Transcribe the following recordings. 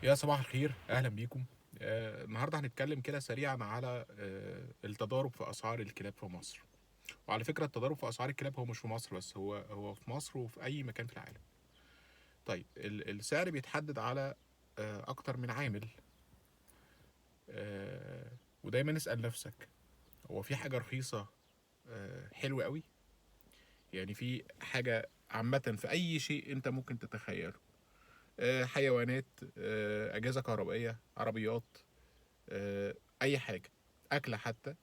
يا صباح الخير، اهلا بيكم. النهارده هنتكلم كده سريعا على التضارب في اسعار الكلاب في مصر. وعلى فكره التضارب في اسعار الكلاب هو مش في مصر بس، هو في مصر وفي اي مكان في العالم. طيب السعر بيتحدد على اكتر من عامل. آه، ودايما اسال نفسك، هو في حاجه رخيصه حلوه قوي؟ يعني في حاجه عامه في اي شيء انت ممكن تتخيله، حيوانات، اجهزه كهربائيه، عربيات، آه، اي حاجه، اكله حتى،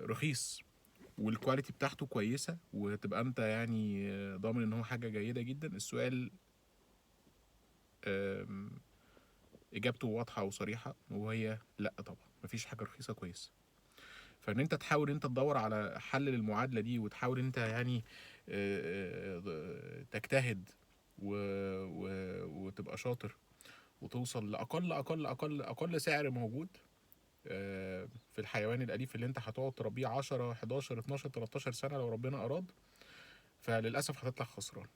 رخيص والكواليتي بتاعته كويسه وتبقى انت يعني ضامن ان هو حاجه جيده جدا. السؤال آم، اجابته واضحه وصريحه، وهي لا طبعا مفيش حاجه رخيصه كويسه. فان انت تحاول انت تدور على حل للمعادله دي، وتحاول انت يعني تجتهد و... و... وتبقى شاطر وتوصل لاقل اقل اقل اقل سعر موجود في الحيوان الاليف اللي انت هتقعد تربيه 10 11 12 13 سنه لو ربنا اراد. فللاسف هتطلع خسران.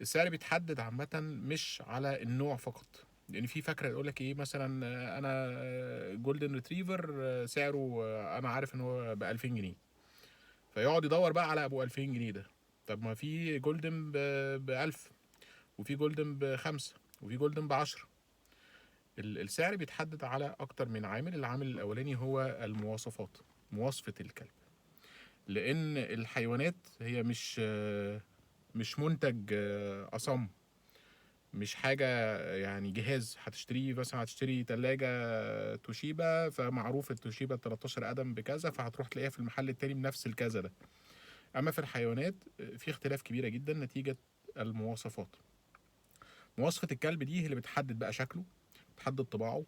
السعر بيتحدد عامه مش على النوع فقط، لان في فكره يقول لك ايه مثلا، انا جولدن ريتريفر سعره انا عارف ان هو ب 2000 جنيه، فيقعد يدور بقى على ابو 2000 جنيه ده. طب ما في جولدن ب 1000، وفي جولدن بخمسة، وفي جولدن ب10. السعر بيتحدد على اكتر من عامل. العامل الاولاني هو المواصفات، مواصفة الكلب. لان الحيوانات هي مش منتج اصم، مش حاجة يعني جهاز هتشتريه. مثلا هتشتري تلاجة توشيبا، فمعروف التوشيبا 13 قدم بكذا، فهتروح تلاقيها في المحل التاني بنفس الكذا ده. اما في الحيوانات في اختلاف كبيرة جدا نتيجة المواصفات. مواصفة الكلب دي هي اللي بتحدد بقى شكله، بتحدد طباعه،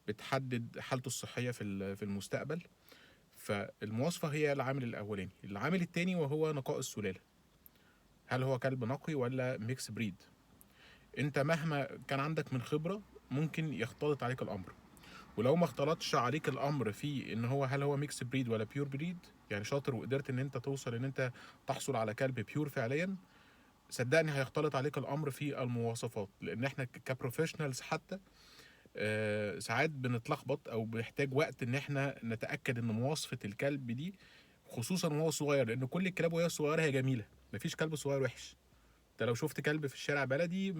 بتحدد حالته الصحية في المستقبل. فالمواصفة هي العامل الأولاني. العامل التاني وهو نقاء السلالة، هل هو كلب نقي ولا ميكس بريد. انت مهما كان عندك من خبرة ممكن يختلط عليك الأمر. ولو ما اختلطش عليك الأمر في ان هو هل هو ميكس بريد ولا بيور بريد، يعني شاطر وقدرت ان انت توصل ان انت تحصل على كلب بيور فعليا، صدقني هيختلط عليك الامر في المواصفات. لان احنا كبروفيشنالز حتى ساعات بنتلخبط او بنحتاج وقت ان احنا نتاكد ان مواصفه الكلب دي، خصوصا وهو صغير، لان كل الكلاب وهي صغيره هي جميله، مفيش كلب صغير وحش. انت لو شفت كلب في الشارع بلدي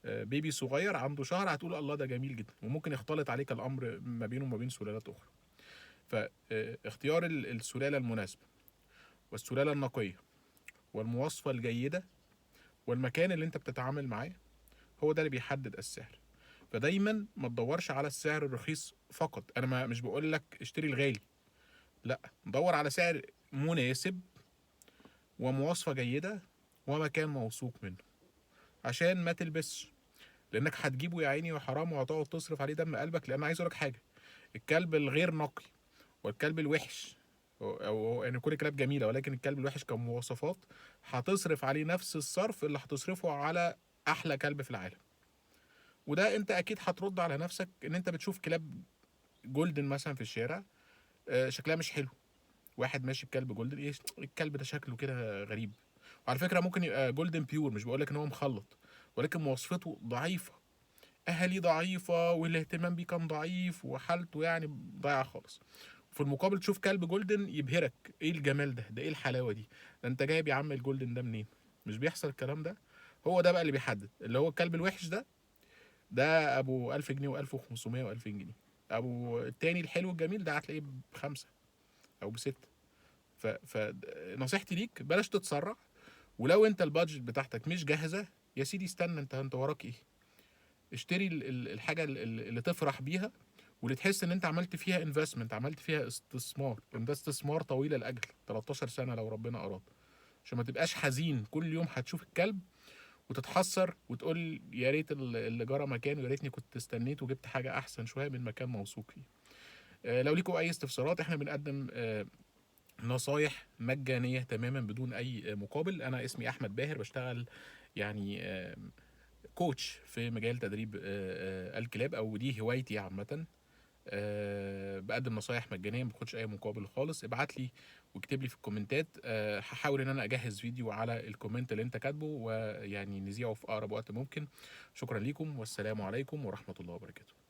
بيبي صغير عنده شهر، هتقول الله ده جميل جدا، وممكن يختلط عليك الامر ما بينه وما بين سلالات اخرى. فاختيار السلاله المناسبه، والسلاله النقيه، والمواصفه الجيده، والمكان اللي انت بتتعامل معاه، هو ده اللي بيحدد السعر. فدايما ما تدورش على السعر الرخيص فقط. انا ما مش بقول لك اشتري الغالي، لا، دور على سعر مناسب ومواصفة جيدة ومكان موثوق منه، عشان ما تلبسش. لانك هتجيبه يا عيني وحرام، وهتقعد تصرف عليه دم قلبك. لان عايز اقول لك حاجة، الكلب الغير نقي والكلب الوحش، او يعني كل الكلاب جميلة، ولكن الكلب الوحش كمواصفات هتصرف عليه نفس الصرف اللي هتصرفه على احلى كلب في العالم. وده انت اكيد هترد على نفسك ان انت بتشوف كلاب جولدن مثلا في الشارع شكلها مش حلو. واحد ماشي بكلب جولدن، ايه الكلب ده شكله كده غريب. وعلى فكره ممكن يبقى جولدن بيور، مش بقول لك ان هو مخلط، ولكن مواصفاته ضعيفه، اهالي ضعيفه، والاهتمام بيه كان ضعيف، وحالته يعني ضايعه خالص. في المقابل تشوف كلب جولدن يبهرك، ايه الجمال ده ايه الحلاوه دي، ده انت جايب يا عم الجولدن ده منين؟ مش بيحصل الكلام ده. هو ده بقى اللي بيحدد، اللي هو الكلب الوحش ده ابو 1000 جنيه و1500 و2000 جنيه. ابو التاني الحلو الجميل ده هتلاقيه بخمسه او بسته. فنصيحتي ليك بلاش تتسرع. ولو انت البادجت بتاعتك مش جاهزه، يا سيدي استنى، انت وراك ايه؟ اشتري الحاجه اللي تفرح بيها، واللي تحس ان انت عملت فيها انفستمنت، عملت فيها استثمار، ده استثمار طويل الاجل 13 سنه لو ربنا اراد. عشان ما تبقاش حزين كل يوم هتشوف الكلب وتتحسر وتقول يا ريت اللي جرى مكانه، يا ريتني كنت استنيت وجبت حاجه احسن شويه من مكان موثوق فيه. لو ليكم اي استفسارات، احنا بنقدم نصايح مجانيه تماما بدون اي مقابل. انا اسمي احمد باهر، بشتغل يعني كوتش في مجال تدريب الكلاب، او دي هوايتي عامه. بقدم نصايح مجانيه، ما باخدش اي مقابل خالص. ابعت لي واكتب لي في الكومنتات، هحاول ان انا اجهز فيديو على الكومنت اللي انت كاتبه، ويعني نذيعه في اقرب وقت ممكن. شكرا ليكم، والسلام عليكم ورحمه الله وبركاته.